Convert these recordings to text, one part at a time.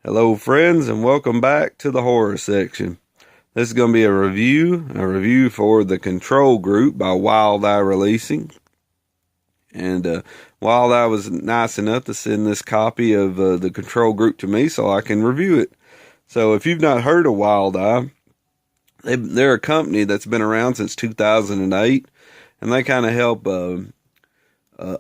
Hello, friends, and welcome back to the horror section. This is going to be a review for The Control Group by Wild Eye Releasing. And Wild Eye was nice enough to send this copy of The Control Group to me so I can review it. So if you've not heard of Wild Eye, they're a company that's been around since 2008, and they kind of help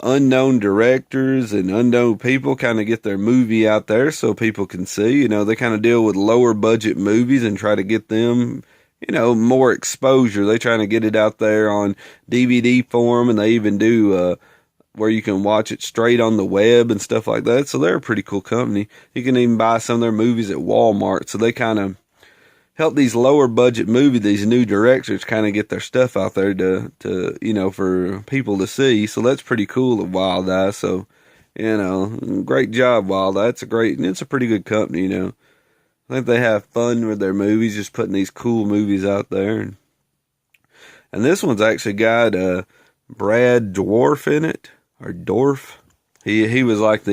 unknown directors and unknown people kind of get their movie out there so people can see. They kind of deal with lower budget movies and try to get them, more exposure. They trying to get it out there on DVD form, and they even do where you can watch it straight on the web and stuff like that. So they're a pretty cool company. You can even buy some of their movies at Walmart. So they kind of help these lower budget movies, these new directors, kind of get their stuff out there to for people to see. So that's pretty cool of Wild Eye. So, great job, Wild Eye. It's a pretty good company. I think they have fun with their movies, just putting these cool movies out there. And this one's actually got Brad Dwarf in it, or Dorf. He was like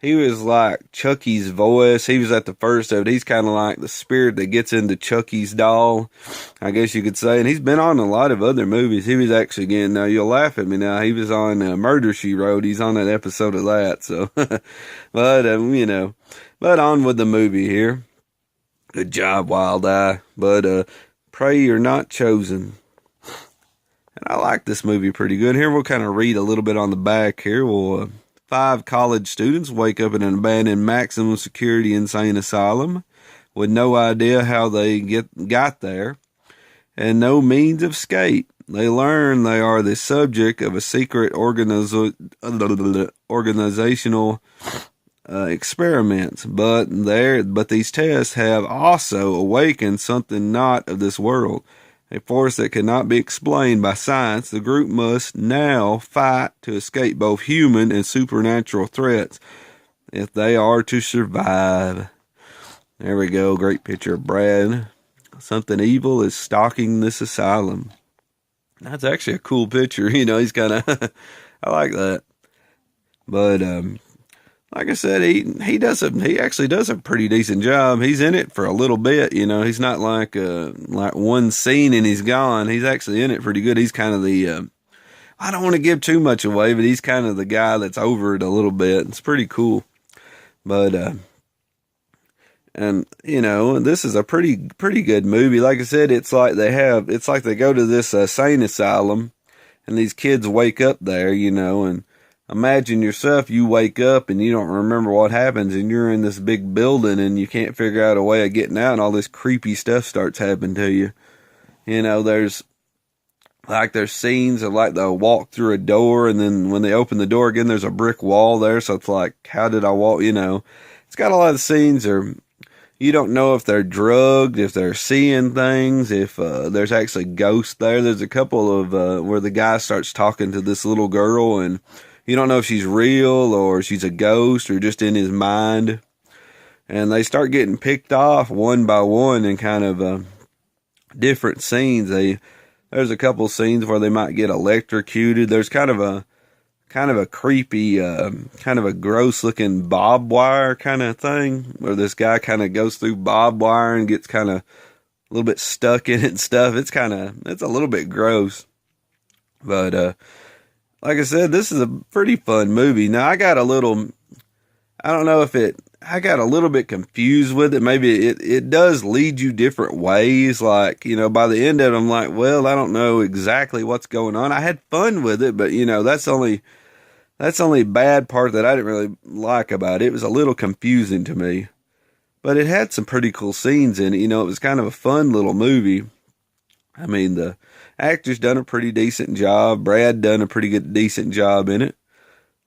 he was like Chucky's voice. He was at the first of it. He's kind of like the spirit that gets into Chucky's doll, I guess you could say. And he's been on a lot of other movies. He was actually, again, now you'll laugh at me now, he was on Murder, She Wrote. He's on that episode of that. So, but on with the movie here. Good job, Wild Eye. But pray you're not chosen. And I like this movie pretty good. Here we'll kind of read a little bit on the back here. We'll 5 college students wake up in an abandoned maximum security insane asylum with no idea how they got there and no means of escape. They learn they are the subject of a secret organizational experiments, but these tests have also awakened something not of this world. A force that cannot be explained by science. The group must now fight to escape both human and supernatural threats if they are to survive. There we go. Great picture of Brad. Something evil is stalking this asylum. That's actually a cool picture. He's kind of, I like that. But, like I said, he actually does a pretty decent job. He's in it for a little bit, He's not like one scene and he's gone. He's actually in it pretty good. He's kind of the I don't want to give too much away, but he's kind of the guy that's over it a little bit. It's pretty cool. But this is a pretty good movie. Like I said, it's like they go to this sane asylum, and these kids wake up there, and imagine yourself, you wake up and you don't remember what happens, and you're in this big building and you can't figure out a way of getting out, and all this creepy stuff starts happening to you. There's scenes of like they'll walk through a door, and then when they open the door again, there's a brick wall there. So it's like, how did I walk? It's got a lot of scenes or you don't know if they're drugged, if they're seeing things, if there's actually ghosts there. There's a couple of where the guy starts talking to this little girl, and you don't know if she's real or she's a ghost or just in his mind. And they start getting picked off one by one in kind of different scenes. There's a couple scenes where they might get electrocuted. There's kind of a creepy, kind of a gross looking barbed wire kind of thing where this guy kind of goes through barbed wire and gets kind of a little bit stuck in it and stuff. It's a little bit gross. But, like I said, this is a pretty fun movie. Now, I got a little bit confused with it. Maybe it does lead you different ways. Like, by the end of it, I'm like, well, I don't know exactly what's going on. I had fun with it, but, that's the only bad part that I didn't really like about it. It was a little confusing to me. But it had some pretty cool scenes in it. It was kind of a fun little movie. I mean, the actor's done a pretty decent job. Brad done a pretty good, decent job in it.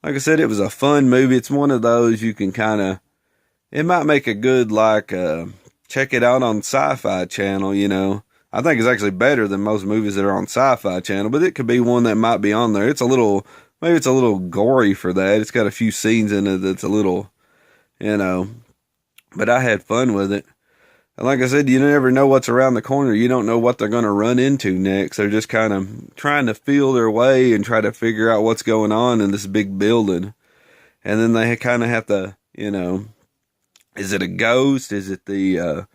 Like I said, it was a fun movie. It's one of those you can it might make a good, check it out on Sci-Fi Channel, I think it's actually better than most movies that are on Sci-Fi Channel, but it could be one that might be on there. Maybe it's a little gory for that. It's got a few scenes in it that's a little, but I had fun with it. And like I said, you never know what's around the corner. You don't know what they're going to run into next. They're just kind of trying to feel their way and try to figure out what's going on in this big building. And then they kind of have to, Is it a ghost? Is it the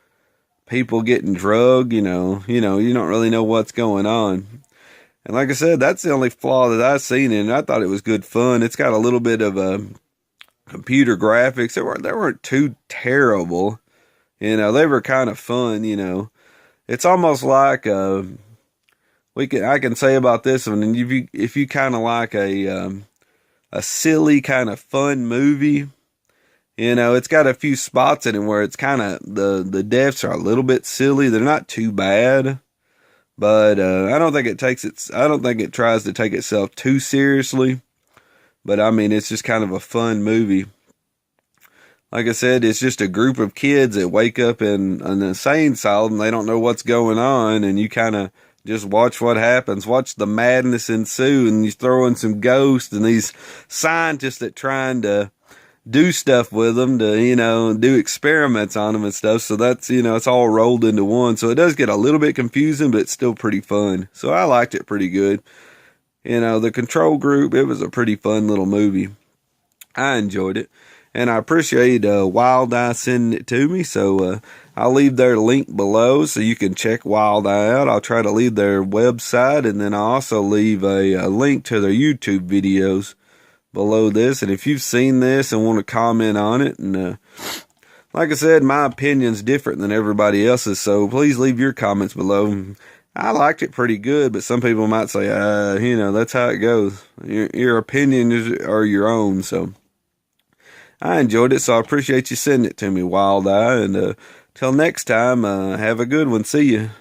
people getting drugged? You don't really know what's going on. And like I said, that's the only flaw that I've seen in it. I thought it was good fun. It's got a little bit of computer graphics. They weren't too terrible. They were kind of fun. It's almost like I can say about this one, and if you kind of like a silly kind of fun movie, it's got a few spots in it where it's kind of the deaths are a little bit silly. They're not too bad. But I don't think it tries to take itself too seriously. But I mean, it's just kind of a fun movie. Like I said, it's just a group of kids that wake up in an insane asylum. They don't know what's going on, and you kind of just watch what happens. Watch the madness ensue, and you throw in some ghosts and these scientists that trying to do stuff with them to, do experiments on them and stuff. So that's, it's all rolled into one. So it does get a little bit confusing, but it's still pretty fun. So I liked it pretty good. The Control Group, it was a pretty fun little movie. I enjoyed it. And I appreciate Wild Eye sending it to me. So I'll leave their link below so you can check Wild Eye out. I'll try to leave their website, and then I'll also leave a link to their YouTube videos below this. And if you've seen this and want to comment on it, and like I said, my opinion's different than everybody else's, so please leave your comments below. I liked it pretty good, but some people might say, that's how it goes. Your opinions are your own. So I enjoyed it, so I appreciate you sending it to me, Wild Eye. And till next time, have a good one. See you.